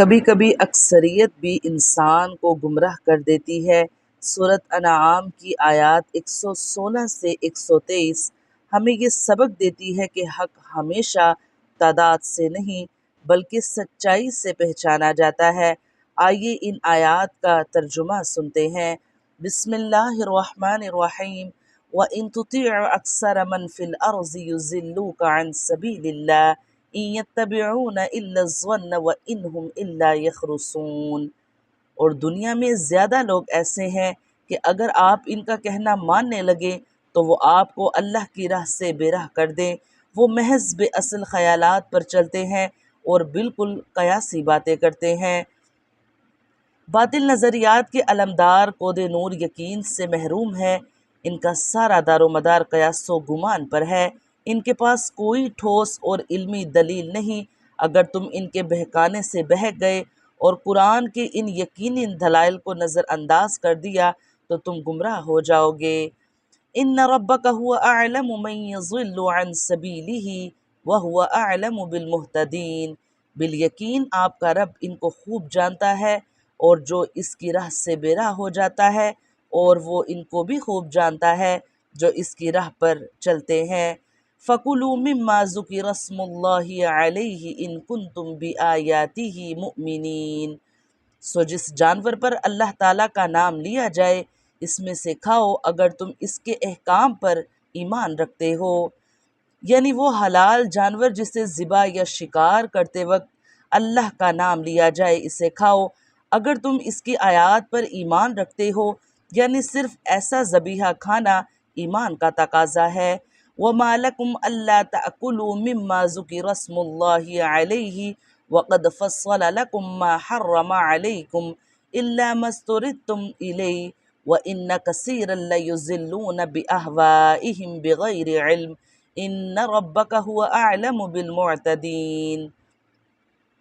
کبھی کبھی اکثریت بھی انسان کو گمراہ کر دیتی ہے۔ سورۃ انعام کی آیات 116 سے 123 ہمیں یہ سبق دیتی ہے کہ حق ہمیشہ تعداد سے نہیں بلکہ سچائی سے پہچانا جاتا ہے۔ آئیے ان آیات کا ترجمہ سنتے ہیں۔ بسم اللہ الرحمن الرحیم۔ وَإِن تُطِعْ أَكْثَرَ مَنْ فِي الْأَرْضِ يُضِلُّوكَ عَنْ سَبِيلِ اللَّهِ إِن يَتَّبِعُونَ إِلَّا الظَّنَّ وَإِنْ هُمْ إِلَّا يَخْرُصُونَ۔ اور دنیا میں زیادہ لوگ ایسے ہیں کہ اگر آپ ان کا کہنا ماننے لگے تو وہ آپ کو اللہ کی راہ سے بے راہ کر دیں۔ وہ محض بے اصل خیالات پر چلتے ہیں اور بالکل قیاسی باتیں کرتے ہیں۔ باطل نظریات کے علمدار کود نور یقین سے محروم ہے۔ ان کا سارا دار و مدار قیاس و گمان پر ہے۔ ان کے پاس کوئی ٹھوس اور علمی دلیل نہیں۔ اگر تم ان کے بہکانے سے بہک گئے اور قرآن کے ان یقینی دلائل کو نظر انداز کر دیا تو تم گمراہ ہو جاؤ گے۔ ان ربک هو اعلم من یضل عن سبیلہ وہو اعلم بالمہتدین۔ بالیقین آپ کا رب ان کو خوب جانتا ہے اور جو اس کی راہ سے بے راہ ہو جاتا ہے، اور وہ ان کو بھی خوب جانتا ہے جو اس کی راہ پر چلتے ہیں۔ فَكُلُوا مِمَّا ذُكِرَ اسْمُ اللَّهِ عَلَيْهِ إِن كُنتُم بِآيَاتِهِ مُؤْمِنِينَ۔ سو جس جانور پر اللہ تعالیٰ کا نام لیا جائے اس میں سے کھاؤ اگر تم اس کے احکام پر ایمان رکھتے ہو، یعنی وہ حلال جانور جسے ذبح یا شکار کرتے وقت اللہ کا نام لیا جائے اسے کھاؤ اگر تم اس کی آیات پر ایمان رکھتے ہو، یعنی صرف ایسا ذبیحہ کھانا ایمان کا تقاضا ہے۔ وَمَا لَكُمْ أَلَّا تَأْكُلُوا مِمَّا ذُكِرَ اسْمُ اللَّهِ عَلَيْهِ وَقَدْ فَصَّلَ لَكُم مَّا حَرَّمَ عَلَيْكُمْ إِلَّا مَا اضْطُرِرْتُمْ إِلَيْهِ وَإِنَّ كَثِيرًا لَّيُضِلُّونَ بِأَهْوَائِهِمْ بِغَيْرِ عِلْمٍ إِنَّ رَبَّكَ هُوَ أَعْلَمُ بِالْمُعْتَدِينَ۔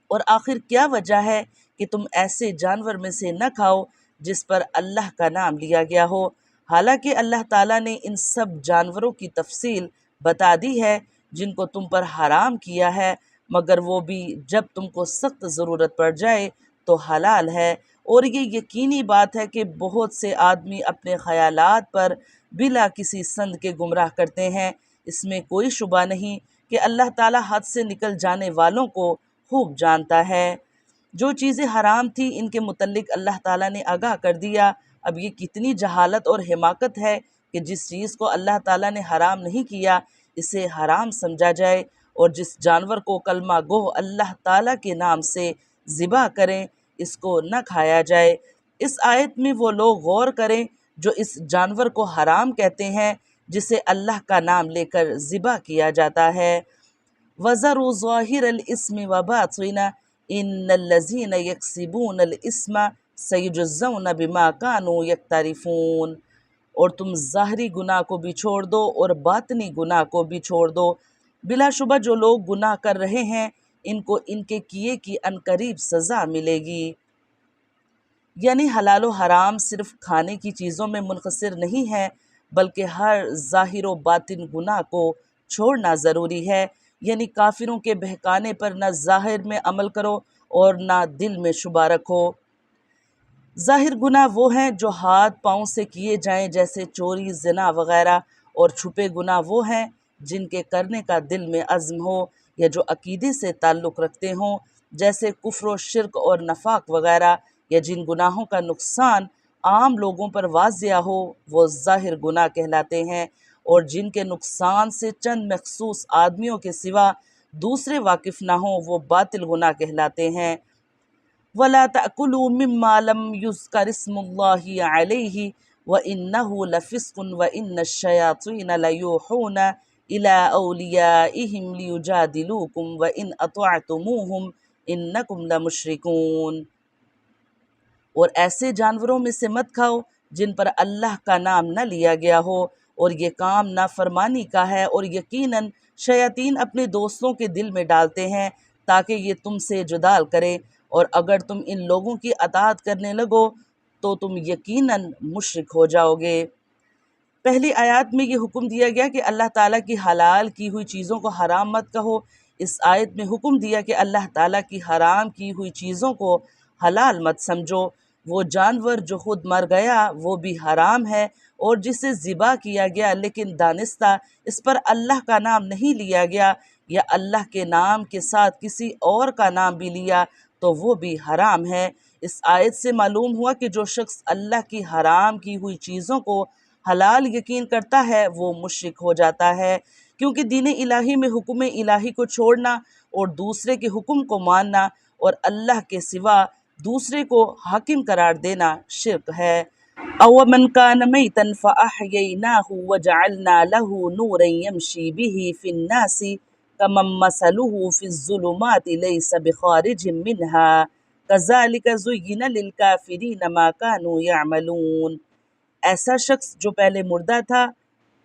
اور آخر کیا وجہ ہے کہ تم ایسے جانور میں سے نہ کھاؤ جس پر اللہ کا نام لیا گیا ہو، حالانکہ اللہ تعالیٰ نے ان سب جانوروں کی تفصیل بتا دی ہے جن کو تم پر حرام کیا ہے، مگر وہ بھی جب تم کو سخت ضرورت پڑ جائے تو حلال ہے۔ اور یہ یقینی بات ہے کہ بہت سے آدمی اپنے خیالات پر بلا کسی سند کے گمراہ کرتے ہیں۔ اس میں کوئی شبہ نہیں کہ اللہ تعالیٰ حد سے نکل جانے والوں کو خوب جانتا ہے۔ جو چیزیں حرام تھیں ان کے متعلق اللہ تعالیٰ نے آگاہ کر دیا۔ اب یہ کتنی جہالت اور حماقت ہے کہ جس چیز کو اللہ تعالیٰ نے حرام نہیں کیا اسے حرام سمجھا جائے، اور جس جانور کو کلمہ گو اللہ تعالیٰ کے نام سے ذبح کریں اس کو نہ کھایا جائے۔ اس آیت میں وہ لوگ غور کریں جو اس جانور کو حرام کہتے ہیں جسے اللہ کا نام لے کر ذبح کیا جاتا ہے۔ وَذَرُوا ظَاهِرَ الْإِثْمِ وَبَاطِنَهُ إِنَّ الَّذِينَ يَكْسِبُونَ الْإِثْمَ سَيُجْزَوْنَ بِمَا كَانُوا يَقْتَرِفُونَ۔ اور تم ظاہری گناہ کو بھی چھوڑ دو اور باطنی گناہ کو بھی چھوڑ دو، بلا شبہ جو لوگ گناہ کر رہے ہیں ان کو ان کے کیے کی عنقریب سزا ملے گی۔ یعنی حلال و حرام صرف کھانے کی چیزوں میں منحصر نہیں ہے بلکہ ہر ظاہر و باطن گناہ کو چھوڑنا ضروری ہے۔ یعنی کافروں کے بہکانے پر نہ ظاہر میں عمل کرو اور نہ دل میں شبہ رکھو۔ ظاہر گناہ وہ ہیں جو ہاتھ پاؤں سے کیے جائیں جیسے چوری، زنا وغیرہ، اور چھپے گناہ وہ ہیں جن کے کرنے کا دل میں عزم ہو یا جو عقیدے سے تعلق رکھتے ہوں جیسے کفر و شرک اور نفاق وغیرہ، یا جن گناہوں کا نقصان عام لوگوں پر واضح ہو وہ ظاہر گناہ کہلاتے ہیں، اور جن کے نقصان سے چند مخصوص آدمیوں کے سوا دوسرے واقف نہ ہوں وہ باطل گناہ کہلاتے ہیں۔ وَلَا تَأْكُلُوا مِمَّا لَمْ يُذْكَرِ اسْمُ اللَّهِ عَلَيْهِ وَإِنَّهُ لَفِسْقٌ وَإِنَّ الشَّيَاطِينَ لَيُوحُونَ إِلَىٰ أَوْلِيَائِهِمْ لِيُجَادِلُوكُمْ وَإِنْ أَطَعْتُمُوهُمْ إِنَّكُمْ لَمُشْرِكُونَ۔ اور ایسے جانوروں میں سے مت کھاؤ جن پر اللہ کا نام نہ لیا گیا ہو، اور یہ کام نافرمانی کا ہے، اور یقیناً شیاطین اپنے دوستوں کے دل میں ڈالتے ہیں تاکہ یہ تم سے جدال کریں، اور اگر تم ان لوگوں کی اطاعت کرنے لگو تو تم یقیناً مشرک ہو جاؤ گے۔ پہلی آیات میں یہ حکم دیا گیا کہ اللہ تعالیٰ کی حلال کی ہوئی چیزوں کو حرام مت کہو، اس آیت میں حکم دیا کہ اللہ تعالیٰ کی حرام کی ہوئی چیزوں کو حلال مت سمجھو۔ وہ جانور جو خود مر گیا وہ بھی حرام ہے، اور جسے ذبح کیا گیا لیکن دانستہ اس پر اللہ کا نام نہیں لیا گیا یا اللہ کے نام کے ساتھ کسی اور کا نام بھی لیا تو وہ بھی حرام ہے۔ اس آیت سے معلوم ہوا کہ جو شخص اللہ کی حرام کی ہوئی چیزوں کو حلال یقین کرتا ہے وہ مشرک ہو جاتا ہے، کیونکہ دین الہی میں حکم الہی کو چھوڑنا اور دوسرے کے حکم کو ماننا اور اللہ کے سوا دوسرے کو حاکم قرار دینا شرک ہے۔ أَوَمَنْ كَانَ مَيْتًا فَأَحْيَيْنَاهُ وَجَعَلْنَا لَهُ نُورًا يَمْشِي بِهِ فِي النَّاسِ كَمَنْ مَثَلُهُ فِي الظُّلُمَاتِ لَيْسَ بِخَارِجٍ مِنْهَا كَذَلِكَ زُيِّنَ لِلْكَافِرِينَ مَا كَانُوا يَعْمَلُونَ۔ ایسا شخص جو پہلے مردہ تھا،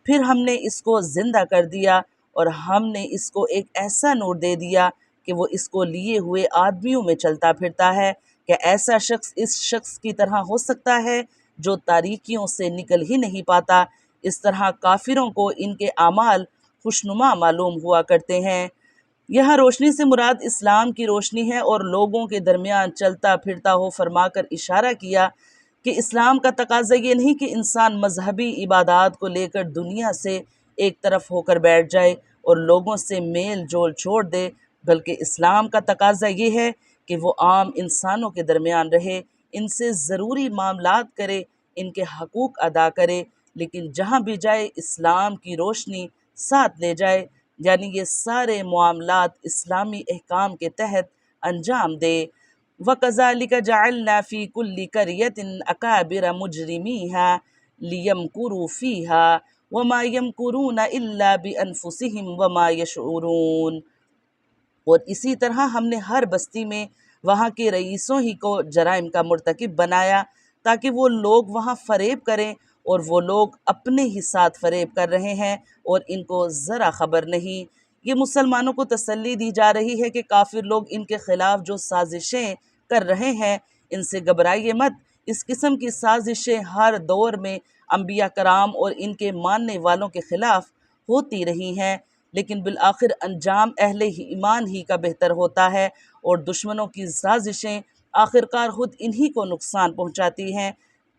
پھر ہم نے اس کو زندہ کر دیا اور ہم نے اس کو ایک ایسا نور دے دیا کہ وہ اس کو لیے ہوئے آدمیوں میں چلتا پھرتا ہے۔ کہ ایسا شخص اس شخص کی طرح ہو سکتا ہے جو تاریکیوں سے نکل ہی نہیں پاتا۔ اس طرح کافروں کو ان کے اعمال خوشنما معلوم ہوا کرتے ہیں۔ یہاں روشنی سے مراد اسلام کی روشنی ہے اور لوگوں کے درمیان چلتا پھرتا ہو فرما کر اشارہ کیا کہ اسلام کا تقاضا یہ نہیں کہ انسان مذہبی عبادات کو لے کر دنیا سے ایک طرف ہو کر بیٹھ جائے اور لوگوں سے میل جول چھوڑ دے، بلکہ اسلام کا تقاضا یہ ہے کہ وہ عام انسانوں کے درمیان رہے، ان سے ضروری معاملات کرے، ان کے حقوق ادا کرے، لیکن جہاں بھی جائے اسلام کی روشنی ساتھ لے جائے، یعنی یہ سارے معاملات اسلامی احکام کے تحت انجام دے۔ وَكَذَلِكَ جَعَلْنَا فِي كُلِّ قَرْيَةٍ أَكَابِرَ مُجْرِمِيهَا لِيَمْكُرُوا فِيهَا وَمَا يَمْكُرُونَ إِلَّا بِأَنفُسِهِمْ وَمَا يَشْعُرُونَ۔ اور اسی طرح ہم نے ہر بستی میں وہاں کے رئیسوں ہی کو جرائم کا مرتکب بنایا تاکہ وہ لوگ وہاں فریب کریں، اور وہ لوگ اپنے ہی ساتھ فریب کر رہے ہیں اور ان کو ذرا خبر نہیں۔ یہ مسلمانوں کو تسلی دی جا رہی ہے کہ کافر لوگ ان کے خلاف جو سازشیں کر رہے ہیں ان سے گھبرائیے مت۔ اس قسم کی سازشیں ہر دور میں انبیاء کرام اور ان کے ماننے والوں کے خلاف ہوتی رہی ہیں، لیکن بالآخر انجام اہل ایمان ہی کا بہتر ہوتا ہے، اور دشمنوں کی سازشیں آخرکار خود انہی کو نقصان پہنچاتی ہیں۔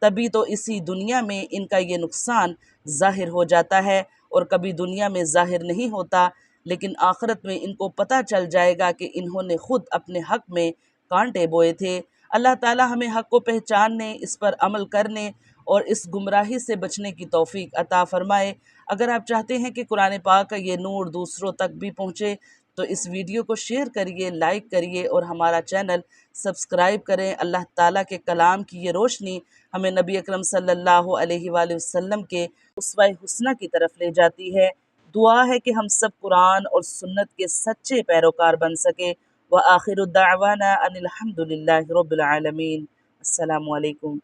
تبھی تو اسی دنیا میں ان کا یہ نقصان ظاہر ہو جاتا ہے، اور کبھی دنیا میں ظاہر نہیں ہوتا، لیکن آخرت میں ان کو پتہ چل جائے گا کہ انہوں نے خود اپنے حق میں کانٹے بوئے تھے۔ اللہ تعالی ہمیں حق کو پہچاننے، اس پر عمل کرنے اور اس گمراہی سے بچنے کی توفیق عطا فرمائے۔ اگر آپ چاہتے ہیں کہ قرآن پاک کا یہ نور دوسروں تک بھی پہنچے تو اس ویڈیو کو شیئر کریے، لائک کریے اور ہمارا چینل سبسکرائب کریں۔ اللہ تعالیٰ کے کلام کی یہ روشنی ہمیں نبی اکرم صلی اللہ علیہ وآلہ وسلم کے اسوہ حسنہ کی طرف لے جاتی ہے۔ دعا ہے کہ ہم سب قرآن اور سنت کے سچے پیروکار بن سکیں۔ وآخر دعوانا ان الحمد للہ رب العالمین۔ السلام علیکم۔